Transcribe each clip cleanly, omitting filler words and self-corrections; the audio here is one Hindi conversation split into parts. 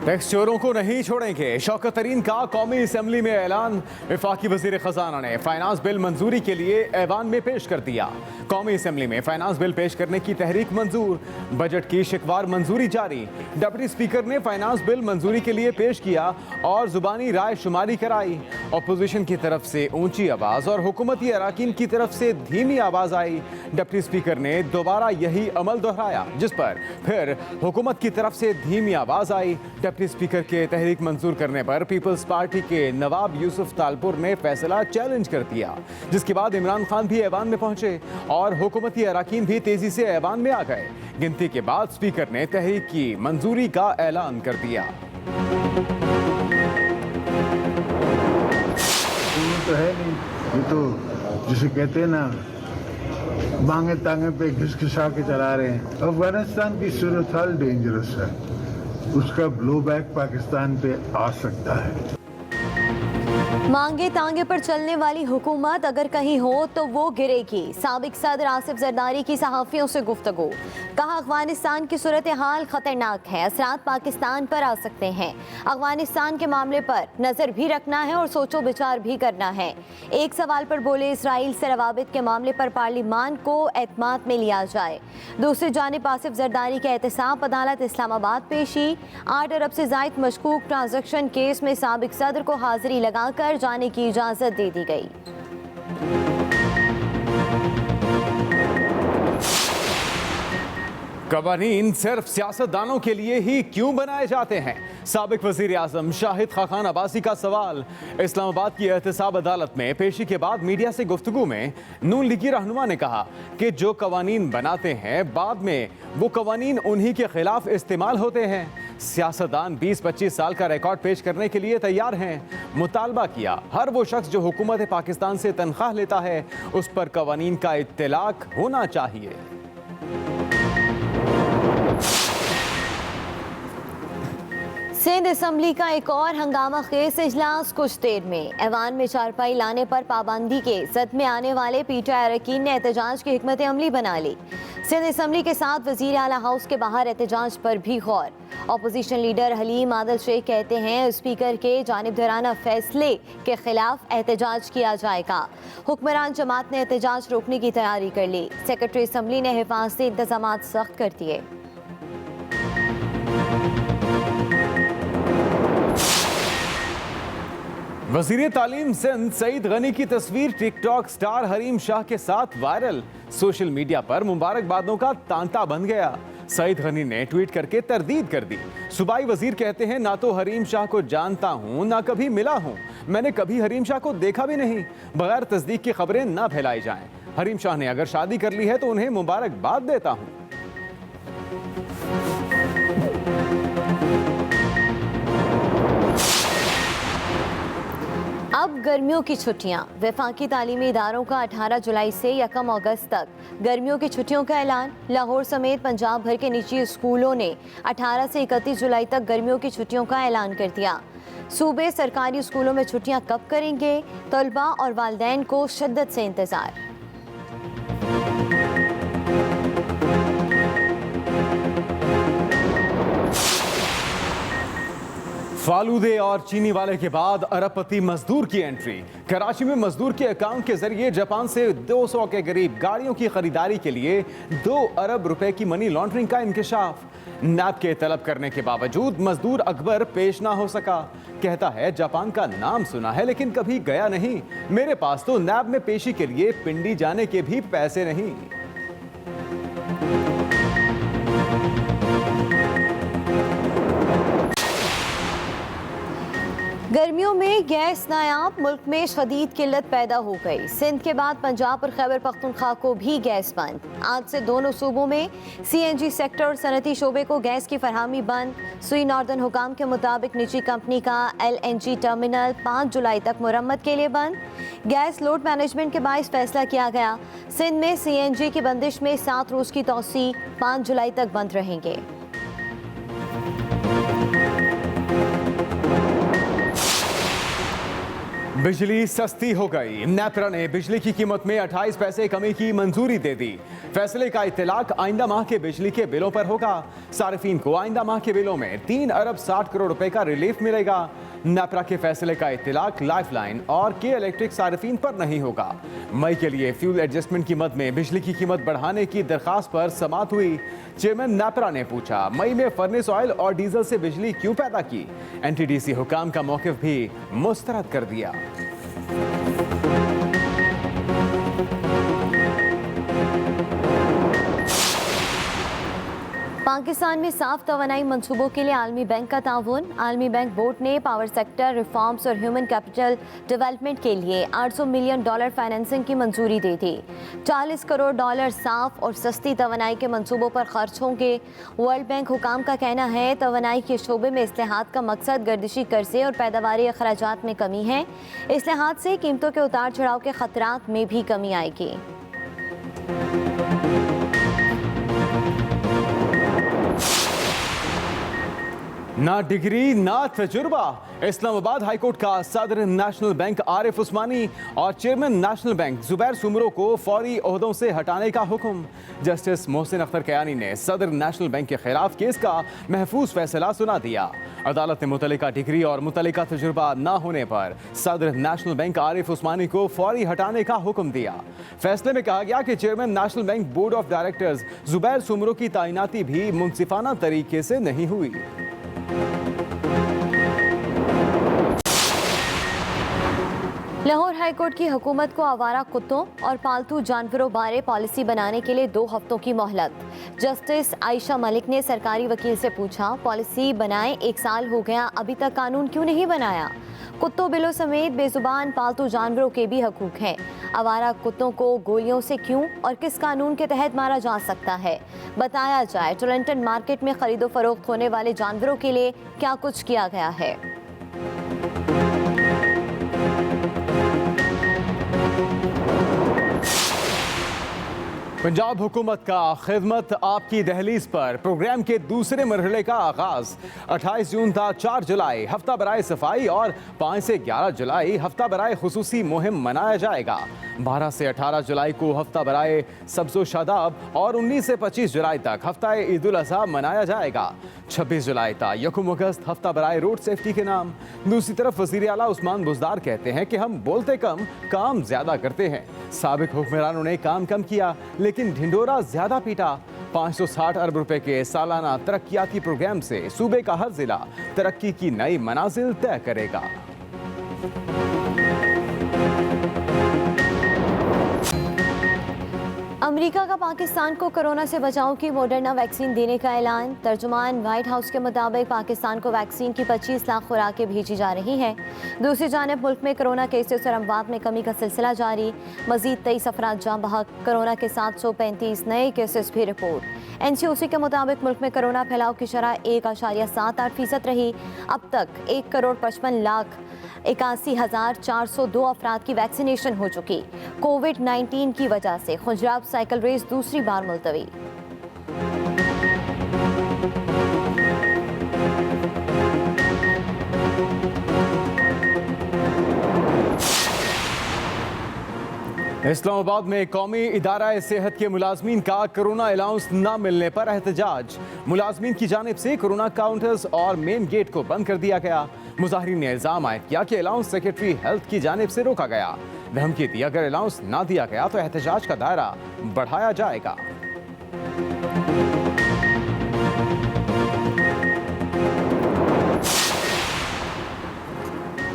टैक्स चोरों को नहीं छोड़ेंगे, शौकत तरीन का कौमी असम्बली में ऐलान। वफाकी वजीर खजाना ने फाइनेंस बिल मंजूरी के लिए ऐवान में पेश कर दिया। कौमी असम्बली में फाइनेंस बिल पेश करने की तहरीक मंजूर, बजट की शिकवार मंजूरी जारी। डिप्टी स्पीकर ने फाइनेंस बिल मंजूरी के लिए पेश किया और जुबानी राय शुमारी कराई। अपोजिशन की तरफ से ऊंची आवाज और हुकूमती अराकीन की तरफ से धीमी आवाज आई। डिप्टी स्पीकर ने दोबारा यही अमल दोहराया, जिस पर फिर हुकूमत की तरफ से धीमी आवाज आई। डिप्टी स्पीकर के तहरीक मंजूर करने पर पीपल्स पार्टी के नवाब यूसुफ तालपुर ने फैसला चैलेंज कर दिया, जिसके बाद इमरान खान भी ऐवान में पहुंचे और हुकूमती अराकीन भी तेजी से ऐवान में आ गए। गिनती के बाद स्पीकर ने तहरीक की मंजूरी का ऐलान कर दिया। तो है नहीं, ये तो जिसे कहते हैं ना, मांगे तांगे पे घिसघिसा के चला रहे हैं। अफगानिस्तान की सूरत हाल डेंजरस है, उसका ब्लो बैक पाकिस्तान पे आ सकता है। मांगे तांगे पर चलने वाली हुकूमत अगर कहीं हो तो वो गिरेगी। साबिक सदर आसिफ जरदारी की सहाफ़ियों से गुफ्तगू, कहा अफगानिस्तान की सूरत हाल खतरनाक है, असरात पाकिस्तान पर आ सकते हैं। अफगानिस्तान के मामले पर नज़र भी रखना है और सोचो विचार भी करना है। एक सवाल पर बोले, इसराइल से रवाबित के मामले पर पार्लिमान को एतमाद में लिया जाए। दूसरी जानिब आसिफ जरदारी के एहतसाब अदालत इस्लामाबाद पेशी। 8 अरब से ज़ायद मशकूक ट्रांजैक्शन केस में साबिक सदर को हाजिरी लगाकर जाने की इजाजत दे दी गई। कवानीन सिर्फ सियासतदानों के लिए ही क्यों बनाए जाते हैं? साबिक वजीर आजम शाहिद खाकान अब्बासी का सवाल। इस्लामाबाद की एहतसाब अदालत में पेशी के बाद मीडिया से गुफ्तगू में नून लीगी रहनुमा ने कहा कि जो कवानीन बनाते हैं बाद में वो कवानीन उन्हीं के खिलाफ इस्तेमाल होते हैं। सियासतदान 20-25 साल का रिकॉर्ड पेश करने के लिए तैयार हैं। मुतालबा किया हर वो शख्स जो हुकूमत पाकिस्तान से तनख्वाह लेता है उस पर कवानीन का इत्तलाक होना चाहिए। सिंध असम्बली का एक और हंगामा खेज इजलास कुछ देर में। ऐवान में चारपाई लाने पर पाबंदी के जद में आने वाले पीटीआई अरकान ने एहतजाज की हिकमत अमली बना ली। सिंध असम्बली के साथ वजीर आला हाउस के बाहर एहतजाज पर भी गौर। अपोजिशन लीडर हलीम आदिल शेख कहते हैं स्पीकर के जानिबदाराना फैसले के खिलाफ एहतजाज किया जाएगा। हुक्मरान जमात ने एहतजाज रोकने की तैयारी कर ली। सेक्रेटरी असम्बली ने हिफाजती इंतजाम सख्त कर दिए। वजीर तालीम सिंध सईद गनी की तस्वीर टिकटॉक स्टार हरीम शाह के साथ वायरल। सोशल मीडिया पर मुबारकबादों का तांता बन गया। सईद गनी ने ट्वीट करके तरदीद कर दी। सूबाई वजीर कहते हैं ना तो हरीम शाह को जानता हूं ना कभी मिला हूं, मैंने कभी हरीम शाह को देखा भी नहीं। बगैर तस्दीक की खबरें ना फैलाई जाएं। हरीम शाह ने अगर शादी कर ली है तो उन्हें मुबारकबाद देता हूं। अब गर्मियों की छुट्टियां। वफाकी तालीमी इदारों का 18 जुलाई से 1 अगस्त तक गर्मियों की छुट्टियों का ऐलान। लाहौर समेत पंजाब भर के निजी स्कूलों ने 18 से 31 जुलाई तक गर्मियों की छुट्टियों का ऐलान कर दिया। सूबे सरकारी स्कूलों में छुट्टियां कब करेंगे? तलबा और वालिदैन को शिद्दत से इंतजार। फालूदे और चीनी वाले के बाद अरबपति मजदूर की एंट्री। कराची में मजदूर के अकाउंट के जरिए जापान से 200 के करीब गाड़ियों की खरीदारी के लिए 2 अरब रुपए की मनी लॉन्ड्रिंग का इंकशाफ। नैब के तलब करने के बावजूद मजदूर अकबर पेश ना हो सका। कहता है जापान का नाम सुना है लेकिन कभी गया नहीं। मेरे पास तो नैब में पेशी के लिए पिंडी जाने के भी पैसे नहीं। गर्मियों में गैस नायाब, मुल्क में शदीद किल्लत पैदा हो गई। सिंध के बाद पंजाब और खैबर पख्तूनख्वा को भी गैस बंद। आज से दोनों सूबों में CNG सेक्टर और सनती शोबे को गैस की फरहमी बंद। सुई नॉर्दर्न हुकाम के मुताबिक निजी कंपनी का LNG टर्मिनल 5 जुलाई तक मुरम्मत के लिए बंद। गैस लोड मैनेजमेंट के बायस फैसला किया गया। सिंध में CNG की बंदिश में 7 रोज की तौसी 5 जुलाई तक बंद रहेंगे। बिजली सस्ती हो गई। नेपरा ने बिजली की कीमत में 28 पैसे कमी की मंजूरी दे दी। फैसले का इत्तलाक आइंदा माह के बिजली के बिलों पर होगा। सार्फिन को आइंदा माह के बिलों में 3 अरब 60 करोड़ रुपए का रिलीफ मिलेगा। नेपरा के फैसले का इत्तलाक लाइफलाइन और के इलेक्ट्रिक सार्फिन पर नहीं होगा। मई के लिए फ्यूल एडजस्टमेंट की मद में बिजली की कीमत बढ़ाने की दरखास्त पर समाअत हुई। चेयरमैन नेपरा ने पूछा, मई में फर्नेस ऑयल और डीजल से बिजली क्यों पैदा की? एनटीडीसी हुकाम का मौकिफ भी मुस्तरद कर दिया। पाकिस्तान में साफ तवानाई मंसूबों के लिए आलमी बैंक का ताउन। आलमी बैंक बोर्ड ने पावर सेक्टर रिफॉर्म्स और ह्यूमन कैपिटल डेवलपमेंट के लिए $800 मिलियन फाइनेंसिंग की मंजूरी दी थी। $40 करोड़ साफ और सस्ती तवानाई के मंसूबों पर खर्च होंगे। वर्ल्ड बैंक हुकाम का कहना है तवानाई के शोबे में इस्तेहाद का मकसद गर्दिशी कर्जे और पैदावारी अखराजात में कमी है। इस लिहाज से कीमतों के उतार चढ़ाव के खतरात में भी कमी आएगी। ना डिग्री ना तजुर्बा। इस्लामाबाद हाईकोर्ट का सदर नेशनल बैंक आरिफ उस्मानी और chairman national bank Zubair Soomro को फौरी ओहदों से हटाने का हुक्म। जस्टिस मोहसिन अख्तर कयानी ने सदर नेशनल बैंक के खिलाफ केस का महफूज फैसला सुना दिया। अदालत ने मुतल्लिका डिग्री और मुतल्लिका तजुर्बा न होने पर सदर नेशनल बैंक आरिफ उस्मानी को फौरी हटाने का हुक्म दिया। फैसले में कहा गया कि chairman national bank board of directors Zubair Soomro की तैनाती भी मुनसिफाना तरीके से नहीं हुई। लाहौर हाईकोर्ट की हुकूमत को आवारा कुत्तों और पालतू जानवरों बारे पॉलिसी बनाने के लिए 2 हफ्तों की मोहलत। जस्टिस आयशा मलिक ने सरकारी वकील से पूछा, पॉलिसी बनाए 1 साल हो गया, अभी तक कानून क्यों नहीं बनाया? कुत्तों बिलों समेत बेजुबान पालतू जानवरों के भी हकूक हैं। आवारा कुत्तों को गोलियों से क्यों और किस कानून के तहत मारा जा सकता है? बताया जाए। टोरंटन मार्केट में खरीदो फरोख्त होने वाले जानवरों के लिए क्या कुछ किया गया है। पंजाब हुकूमत का खिदमत आपकी दहलीज पर प्रोग्राम के दूसरे मरहले का आगाज 28 जून था 4 जुलाई हफ्ता बराए सफाई और 5 से 11 जुलाई हफ्ता बराए खुसूसी मुहिम मनाया जाएगा। 12 से 18 जुलाई को हफ्ता बराए सब्ज़ो शादाब और 19 से 25 जुलाई तक हफ्ता ईद उल अज़हा मनाया जाएगा। 26 जुलाई तक यकुम अगस्त हफ्ता बराए रोड सेफ्टी के नाम। दूसरी तरफ वज़ीर आला उस्मान बुज़दार कहते हैं कि हम बोलते कम काम ज्यादा करते हैं। साबिक हुक्मरानों ने काम कम किया लेकिन ढिंडोरा ज्यादा पीटा। 560 अरब रुपए के सालाना तरक्याती प्रोग्राम से सूबे का हर जिला तरक्की की नई मनाजिल तय करेगा। अमेरिका का पाकिस्तान को कोरोना से बचाव की मॉडर्ना वैक्सीन देने का ऐलान। तर्जुमान व्हाइट हाउस के मुताबिक पाकिस्तान को वैक्सीन की 25 लाख खुराकें भेजी जा रही हैं। दूसरी जानिब मुल्क में कोरोना केसेस और अमवात में कमी का सिलसिला जारी। मजीद 23 अफराद जाँ बहक, कोरोना के 735 नए केसेस भी रिपोर्ट। NCOC के मुताबिक मुल्क में कोरोना फैलाव की शरह 1.78% रही। अब तक 1,81,81,402 अफराद की वैक्सीनेशन हो चुकी। कोविड-19 की वजह से खुजराब साइकिल रेस दूसरी बार मुलतवी। इस्लामाबाद में कौमी इदारा सेहत के मुलाजमीन का कोरोना अलाउंस न मिलने पर एहतजाज। मुलाजमीन की जानिब से कोरोना काउंटर्स और मेन गेट को बंद कर दिया गया। मुजाहिरीन ने इल्जाम आयद किया कि अलाउंस सेक्रेटरी हेल्थ की जानिब से रोका गया। धमकी दी अगर अलाउंस ना दिया गया तो एहतजाज का दायरा बढ़ाया जाएगा।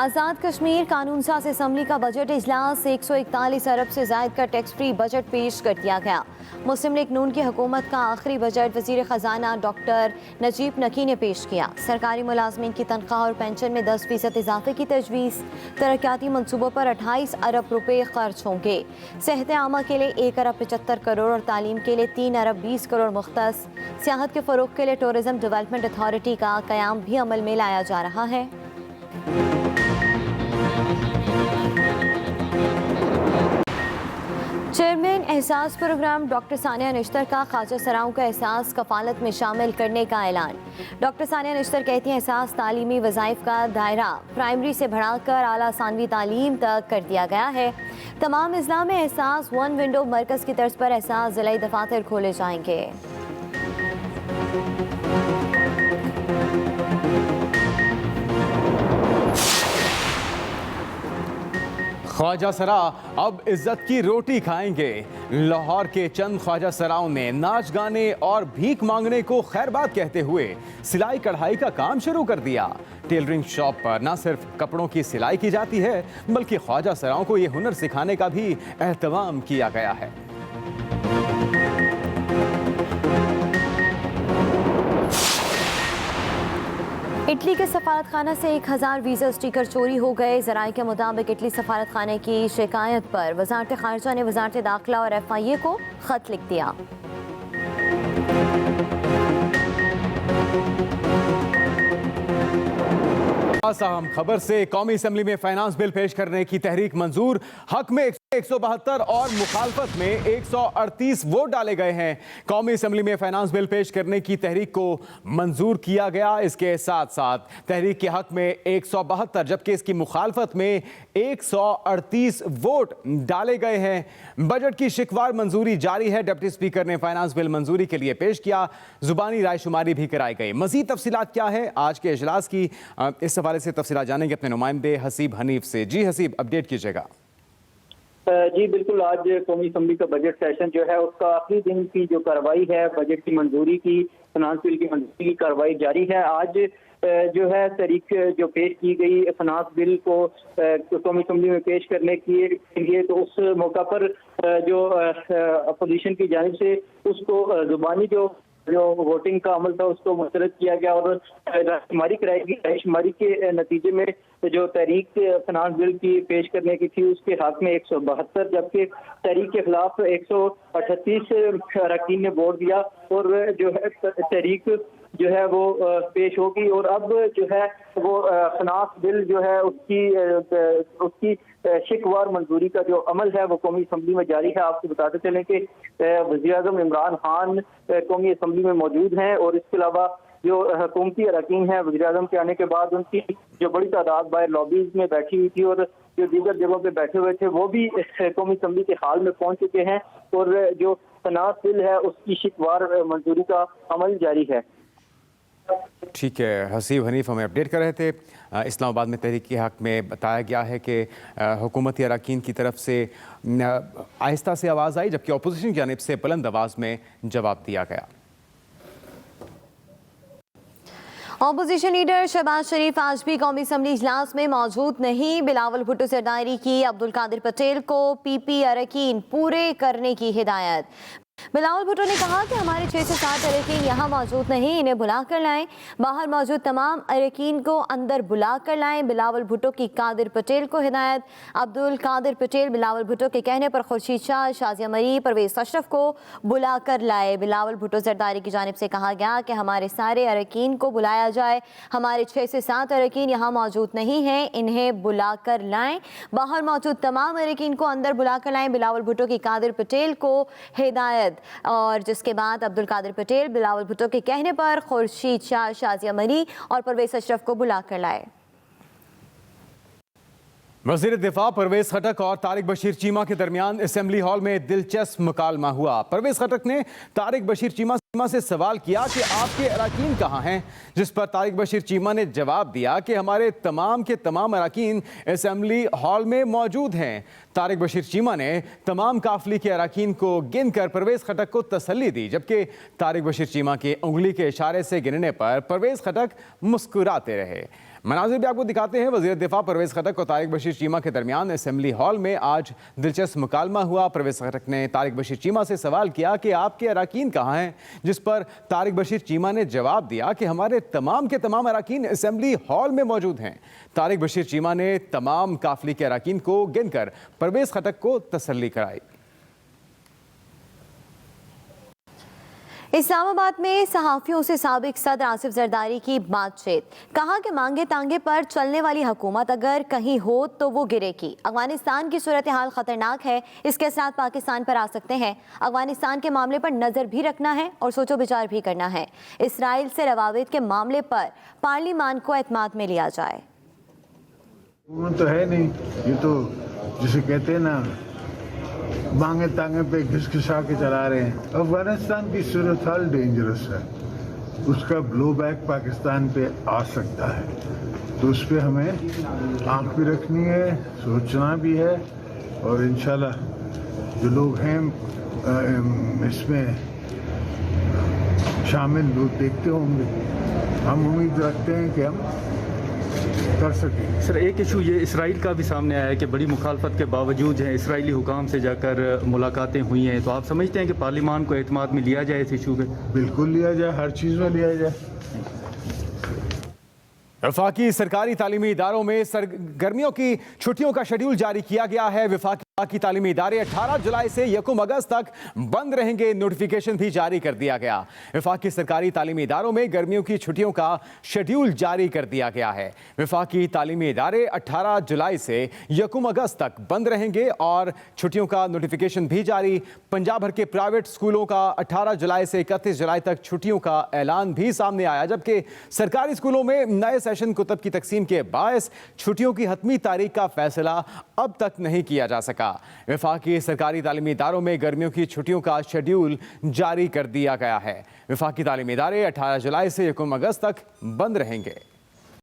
आज़ाद कश्मीर कानून साज असम्बली का बजट इजलास 141 अरब से जायद का टैक्स फ्री बजट पेश कर दिया गया। मुस्लिम लीग नून की हुकूमत का आखिरी बजट वजीर ख़जाना डॉक्टर नजीब नकी ने पेश किया। सरकारी मुलाजमीन की तनख्वाह और पेंशन में 10% इजाफे की तजवीज़। तरक्याती मनसूबों पर 28 अरब रुपए खर्च होंगे। सेहत आमा के लिए 1 अरब 75 करोड़ और तालीम के लिए 3 अरब 20 करोड़ मुख्तस। सियाहत के फ़रोग के लिए टूरिज़्म डेवलपमेंट अथॉरिटी का क़याम भी अमल में लाया जा रहा है। चेयरमैन एहसास प्रोग्राम डॉक्टर सानिया निश्तर का ख्वाजा सराओं का एहसास कफालत में शामिल करने का ऐलान। डॉक्टर सानिया निश्तर कहती हैं एहसास तालीमी वज़ाइफ का दायरा प्राइमरी से बढ़ाकर आला सानवी तालीम तक कर दिया गया है। तमाम अजला में एहसास वन विंडो मरकज़ की तर्ज पर एहसास ज़िलाई दफातर खोले जाएंगे। ख्वाजा सरा अब इज्जत की रोटी खाएंगे। लाहौर के चंद ख्वाजा सराओं ने नाच गाने और भीख मांगने को खैरबाद कहते हुए सिलाई कढ़ाई का काम शुरू कर दिया। टेलरिंग शॉप पर न सिर्फ कपड़ों की सिलाई की जाती है बल्कि ख्वाजा सराओं को ये हुनर सिखाने का भी एहतमाम किया गया है। इटली के सफारत खाना से 1000 वीज़ा स्टिकर चोरी हो गए। ज़राए के मुताबिक इटली सफारत खाने की शिकायत पर वज़ारत खारजा ने वज़ारत दाखिला और FIA को ख़त लिख दिया। अहम खबर से कौमी असेंबली में फाइनेंस बिल पेश करने की तहरीक मंजूर। हक में 172 और मुखालफत में 138 वोट डाले गए हैं। कौमी असेंबली में फाइनेंस बिल पेश करने की तहरीक को मंजूर किया गया। इसके साथ साथ तहरीक के हक में 172 जबकि इसकी मुखालफत में 138 वोट डाले गए हैं। बजट की शिकवार मंजूरी जारी है। डिप्टी स्पीकर ने फाइनेंस बिल मंजूरी के लिए पेश किया। जुबानी रायशुमारी भी कराई गई। मजीद तफसीलात क्या है आज के इजलास की, इस हवाले से तफसीलात जानेंगे अपने नुमाइंदे हसीब हनीफ से। जी हसीब, अपडेट कीजिएगा। जी बिल्कुल, आज कौमी असेंबली का बजट सेशन जो है उसका आखिरी दिन की जो कार्रवाई है बजट की मंजूरी की, फाइनेंस बिल की मंजूरी की कार्रवाई जारी है। आज जो है तारीख जो पेश की गई फाइनेंस बिल को कौमी असेंबली में पेश करने के लिए, तो उस मौका पर जो अपोजिशन की जानिब से उसको जुबानी जो वोटिंग का अमल था उसको मुस्तरद किया गया और रायशुमारी कराई गई। रायशुमारी के नतीजे में जो तहरीक फाइनेंस बिल की पेश करने की थी उसके हक में 172 जबकि तहरीक के खिलाफ 138 अरकान ने वोट दिया और जो है तहरीक जो है वो पेश होगी। और अब जो है वो फाइनेंस बिल जो है उसकी शिकवार मंजूरी का जो अमल है वो कौमी असेंबली में जारी है। आपको बताते चलें कि वज़ीर-ए-आज़म इमरान खान कौमी असेंबली में मौजूद हैं और इसके अलावा जो हुकूमती अरकान हैं वज़ीर-ए-आज़म के आने के बाद उनकी जो बड़ी तादाद बाहर लॉबीज में बैठी हुई थी और जो दीगर जगहों पे बैठे हुए थे वो भी कौमी असेंबली के हाल में पहुंच चुके हैं और जो फाइनेंस बिल है उसकी शिकवार मंजूरी का अमल जारी है। ठीक है, हसीब हनीफ हमें अपडेट कर रहे थे। इस्लामाबाद में तहरीक के हक में बताया गया है कि हुकूमती अरकान की तरफ से आहिस्ता से आवाज़ आई जबकि अपोजिशन की जानिब से बुलंद आवाज़ में जवाब दिया गया। ऑपोजिशन लीडर शहबाज शरीफ आज भी कौमी असेंबली इजलास में मौजूद नहीं। बिलावल भुट्टो जरदारी की अब्दुल कादिर पटेल को PP अरकान पूरे करने की हिदायत। बिलावल भुट्टो ने कहा कि हमारे 6 से 7 अरकान यहाँ मौजूद नहीं, इन्हें बुला कर लाएं। बाहर मौजूद तमाम अरकान को अंदर बुला कर लाएं। बिलावल भुट्टो की कादिर पटेल को हिदायत। अब्दुल कादिर पटेल बिलावल भुट्टो के कहने पर खुर्शीद शाह, शाजिया मरी, परवेज अशरफ को बुला कर लाए। बिलावल भुट्टो जरदारी की जानिब से कहा गया कि हमारे सारे अरकान को बुलाया जाए। हमारे 6 से 7 अरकान यहाँ मौजूद नहीं हैं, इन्हें बुला कर लाएं। बाहर मौजूद तमाम अरकान को अंदर बुला कर लाएं। बिलावल भुट्टो की कादिर पटेल को हिदायत। और जिसके बाद अब्दुल कादिर पटेल बिलावल भुट्टो के कहने पर खुर्शीद शाह, शाजिया मरी और परवेज अशरफ को बुला कर लाए। वज़ीर दिफा परवेज खटक और तारिक बशीर चीमा के दरमियान असेंबली हॉल में दिलचस्प मुकालमा हुआ। परवेज खटक ने तारिक बशीर चीमा से सवाल किया कि आपके अरकान कहाँ हैं, जिस पर तारिक बशीर चीमा ने जवाब दिया कि हमारे तमाम के तमाम अरकान असेंबली हॉल में मौजूद हैं। तारिक बशीर चीमा ने तमाम काफिले के अरकान को गिनकर परवेज खटक को तसल्ली दी जबकि तारिक बशीर चीमा के उंगली के इशारे से गिनने पर परवेज खटक मुस्कुराते रहे। मनाजिर भी आपको दिखाते हैं। वज़ीर दिफा परवेज खटक और तारिक बशीर चीमा के दरमियान असेंबली हॉल में आज दिलचस्प मुकालमा हुआ। परवेज खटक ने तारिक बशीर चीमा से सवाल किया कि आपके अरकान कहाँ हैं, जिस पर तारिक बशीर चीमा ने जवाब दिया कि हमारे तमाम के तमाम अरकान असेंबली हॉल में मौजूद हैं। तारिक बशीर चीमा ने तमाम काफिले के अरकान को गिनकर परवेज खटक को तसल्ली कराई। इस्लामाबाद में सहाफ़ियों से साबिक सदर आसिफ जरदारी की बातचीत। कहा कि मांगे तांगे पर चलने वाली हुकूमत अगर कहीं हो तो वो गिरेगी। अफगानिस्तान की सूरत हाल खतरनाक है, इसके असरात पाकिस्तान पर आ सकते हैं। अफगानिस्तान के मामले पर नज़र भी रखना है और सोचो विचार भी करना है। इसराइल से रवाबित के मामले पर पार्लिमान को एतमाद में लिया जाए। तो है नहीं, ये तो जिसे कहते हैं ना, मांगे तांगे पे घिसघिसा के चला रहे हैं। अफगानिस्तान की सूरत हाल डेंजरस है, उसका ब्लो बैक पाकिस्तान पे आ सकता है, तो उस पर हमें आंख भी रखनी है, सोचना भी है, और इंशाल्लाह जो लोग हैं इसमें शामिल लोग देखते होंगे, हम उम्मीद रखते हैं कि हम कर सकें। सर, एक इशू ये इसराइल का भी सामने आया है कि बड़ी मुखालफत के बावजूद है इसराइली हुकाम से जाकर मुलाकातें हुई हैं, तो आप समझते हैं कि पार्लिमान को एतमाद में लिया जाए इस इशू पे? बिल्कुल लिया जाए, हर चीज़ में लिया जाए। वफाकी सरकारी तालीमी इदारों में गर्मियों की छुट्टियों का शेड्यूल जारी किया गया है। वफाकी तालीमी इदारे 18 जुलाई से 1 अगस्त तक बंद रहेंगे, नोटिफिकेशन भी जारी कर दिया गया। वफाकी सरकारी तालीमी इदारों में गर्मियों की छुट्टियों का शेड्यूल जारी कर दिया गया है। वफाकी तालीमी इदारे 18 जुलाई से 1 अगस्त तक बंद रहेंगे और छुट्टियों का नोटिफिकेशन भी जारी। पंजाब भर के प्राइवेट स्कूलों का 18 जुलाई से 31 जुलाई तक छुट्टियों का ऐलान भी सामने आया, जबकि सरकारी स्कूलों में नए सेशन कुतब की तकसीम के बायस छुट्टियों की हतमी तारीख का फैसला अब तक नहीं किया जा सका। वफाकी सरकारी तालीमी इदारों में गर्मियों की छुट्टियों का शेड्यूल जारी कर दिया गया है। वफाकी तालीमी इदारे 18 जुलाई से 1 अगस्त तक बंद रहेंगे।